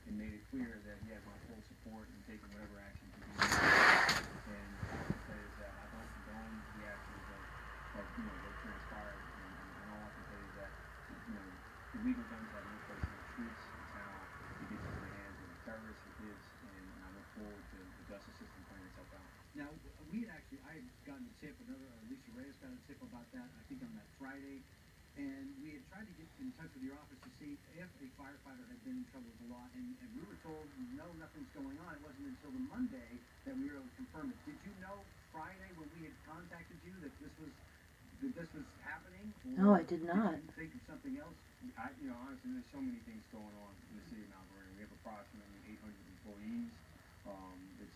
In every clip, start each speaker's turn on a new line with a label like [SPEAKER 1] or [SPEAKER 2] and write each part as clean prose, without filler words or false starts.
[SPEAKER 1] and made it clear that he had my full support in taking whatever action he needed. And all I can say is that I don't condone the actions of what transpired. And all I can say is that, illegal guns have no place in the streets. It's how it gets into the hands of terrorists and kids. And I look forward to the justice system playing itself out.
[SPEAKER 2] Now, I had gotten a tip, Lisa Reyes got a tip about that, I think on that Friday, and we had tried to get in touch with your office to see if a firefighter had been in trouble with the law, and we were told, no, nothing's going on. It wasn't until the Monday that we were able to confirm it. Did you know Friday when we had contacted you that this was happening?
[SPEAKER 3] No, I did not.
[SPEAKER 2] Did you think of something else?
[SPEAKER 1] Honestly, there's so many things going on in the city of Mount Vernon. We have approximately 800 employees.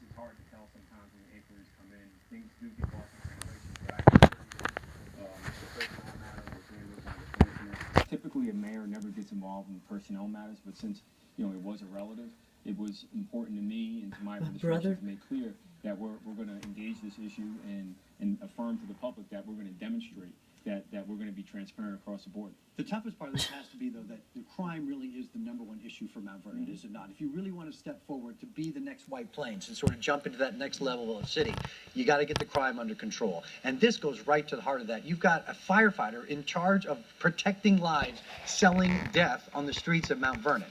[SPEAKER 1] It's hard to tell sometimes when the inquiries come in. Things do get lost in translation, but I can tell you that the personnel matter was handled by the commissioner. Typically, a mayor never gets involved in personnel matters, but since it was a relative, it was important to me and to my administration to make clear that we're going to engage this issue and affirm to the public that we're going to demonstrate that we're going to be transparent across the board.
[SPEAKER 2] The toughest part of this has to be, though, that the crime really is the #1 issue for Mount Vernon, is it not? If you really want to step forward to be the next White Plains and sort of jump into that next level of the city, you got to get the crime under control. And this goes right to the heart of that. You've got a firefighter in charge of protecting lives, selling death on the streets of Mount Vernon.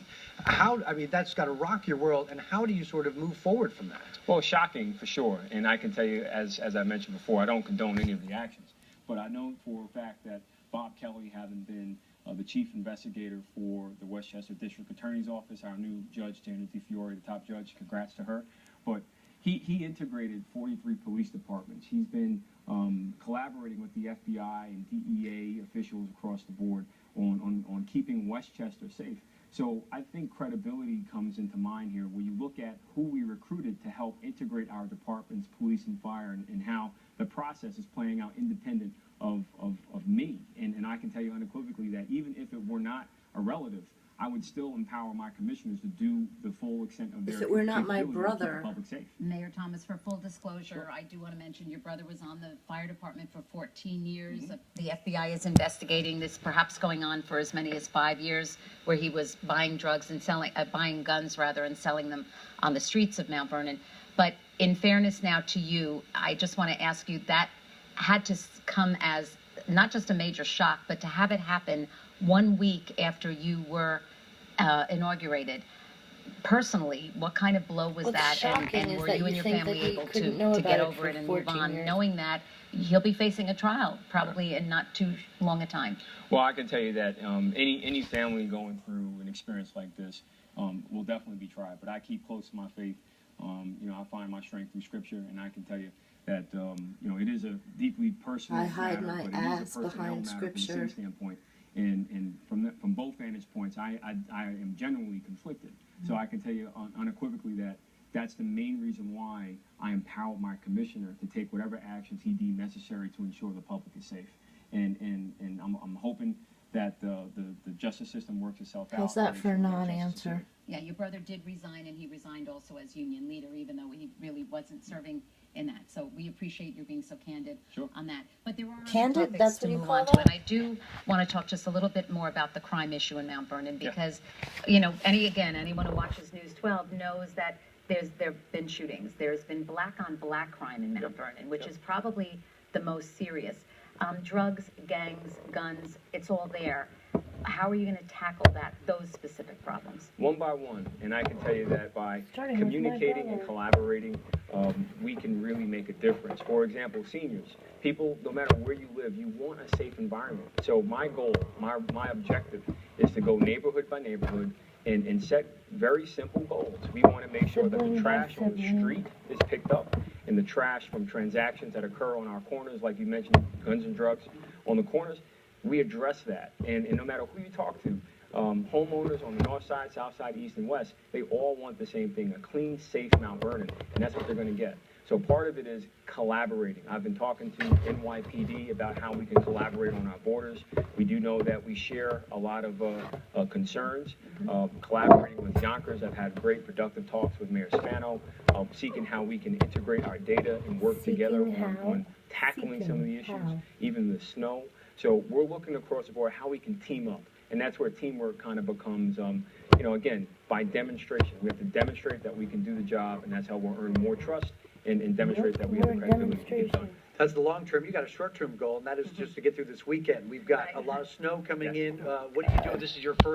[SPEAKER 2] That's got to rock your world, and how do you sort of move forward from that?
[SPEAKER 1] Well, shocking for sure, and I can tell you, as I mentioned before, I don't condone any of the actions. But I know for a fact that Bob Kelly, having been the chief investigator for the Westchester District Attorney's Office, our new judge, Janet DeFiore, the top judge, congrats to her. But he integrated 43 police departments. He's been collaborating with the FBI and DEA officials across the board on keeping Westchester safe. So I think credibility comes into mind here where you look at who we recruited to help integrate our departments, police and fire, and how the process is playing out independent of me. And I can tell you unequivocally that even if it were not a relative, I would still empower my commissioners to do the full extent of their
[SPEAKER 3] If it were not my
[SPEAKER 1] capability to keep
[SPEAKER 3] brother.
[SPEAKER 1] the public safe.
[SPEAKER 4] Mayor Thomas, for full disclosure, I do want to mention your brother was on the fire department for 14 years. The FBI is investigating this, perhaps going on for as many as 5 years, where he was buying drugs and buying guns rather, and selling them on the streets of Mount Vernon. But in fairness now to you, I just want to ask you, that had to come as not just a major shock, but to have it happen 1 week after you were inaugurated. Personally, what kind of blow was that? And were you and your family able to get over it and move on, knowing that he'll be facing a trial probably in not too long a time?
[SPEAKER 1] Well, I can tell you that any family going through an experience like this will definitely be tried. But I keep close to my faith. I find my strength through Scripture, and I can tell you that it is a deeply personal matter.
[SPEAKER 3] I hide my ass behind
[SPEAKER 1] Scripture
[SPEAKER 3] Scripture.
[SPEAKER 1] from a city standpoint. And from both vantage points, I am genuinely conflicted. So I can tell you unequivocally that that's the main reason why I empower my commissioner to take whatever actions he deemed necessary to ensure the public is safe. And I'm hoping that the justice system works itself out.
[SPEAKER 3] How's that for a non-answer?
[SPEAKER 4] Yeah, your brother did resign, and he resigned also as union leader, even though he really wasn't serving in that. So we appreciate you being so candid on that. But there are
[SPEAKER 3] Candid?
[SPEAKER 4] topics
[SPEAKER 3] That's
[SPEAKER 4] to
[SPEAKER 3] what you
[SPEAKER 4] move
[SPEAKER 3] call
[SPEAKER 4] on to,
[SPEAKER 3] that?
[SPEAKER 4] and I do want to talk just a little bit more about the crime issue in Mount Vernon, because anyone who watches News 12 knows that there've been shootings. There's been black on black crime in Mount Vernon, which is probably the most serious. Drugs, gangs, guns, it's all there. How are you going to tackle those specific problems?
[SPEAKER 1] One by one, and I can tell you that by communicating and collaborating, we can really make a difference. For example, seniors, people, no matter where you live, you want a safe environment. So my goal, my objective is to go neighborhood by neighborhood and set very simple goals. We want to make sure that the trash on the street is picked up, and the trash from transactions that occur on our corners, like you mentioned, guns and drugs on the corners, we address that. And no matter who you talk to, homeowners on the north side, south side, east, and west, they all want the same thing, a clean, safe Mount Vernon, and that's what they're going to get. So part of it is collaborating. I've been talking to NYPD about how we can collaborate on our borders. We do know that we share a lot of concerns. Collaborating with Yonkers, I've had great productive talks with Mayor Spano, seeking how we can integrate our data and work together on tackling some of the issues, even the snow. So we're looking across the board how we can team up. And that's where teamwork kind of becomes, again, by demonstration. We have to demonstrate that we can do the job, and that's how we'll earn more trust and demonstrate that we have the credibility to get done.
[SPEAKER 2] That's the long term. You got a short term goal, and that is just to get through this weekend. We've got a lot of snow coming in. What do you do? This is your first.